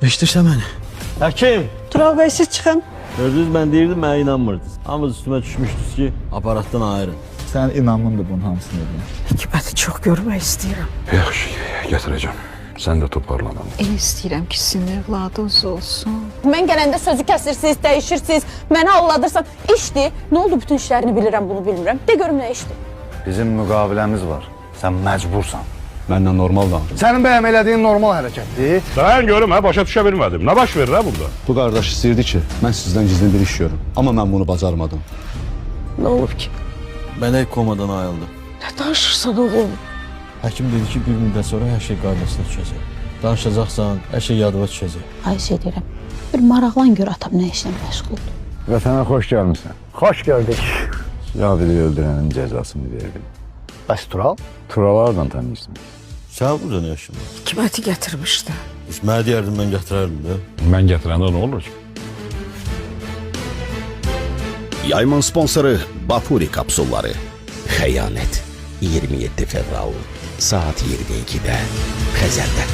Eşitirsən məni? Həkim! Tural bəy, siz çıxın. Gördünüz, mən deyirdim, mənə inanmırdınız. Hamınız üstümə düşmüşdünüz ki, aparatdan ayırın. Sən inanmındır bunun hamısını edən. Hikməti çox görmək istəyirəm. Yaxşı, gətirəcəm. Sən də toparlanalım. Elə istəyirəm ki, sizin evladınız olsun. Mən gələndə sözü kəsirsiniz, dəyişirsiniz, məni alladırsan. İşdir. Nə oldu, bütün işlərini bilirəm, bunu bilmirəm. De görüm nə işdir. Bizim müqaviləmiz var. Sən məcbursan. Məndən normal danış. Sənin bəyəm elədiyin normal hərəkətdir. Dayan görüm, başa düşə bilmədim. Nə baş verir burada? Bu qardaş istəyirdi ki, mən sizdən gizli bir iş görüm. Amma mən bunu bacarmadım. Nə olub ki? Mən ilk komadan ayıldım. Nə danışırsan oğlum? Həkim dedi ki, bir müddət sonra hər şey qaydasına düşəcək. Danışacaqsan, hər şey yadıma düşəcək. Xahiş edirəm. Bir maraqlan gör atam nə işlə məşğuldur. Vətənə xoş gəlmisən. Xoş gördük. Yavili öldürənin cəzasını verdim. Bəs Tural? Turalardan tanıyırsan. Sən burada nə yaşın var? Hikməti gətirmişdi. Biz mənə deyərdin, mən gətirərdim də. Mən gətirəndə nə olur ki? Yayımın sponsoru Bafuri kapsulları. Xəyanət 27 fevral saat 22-də Xəzərdə.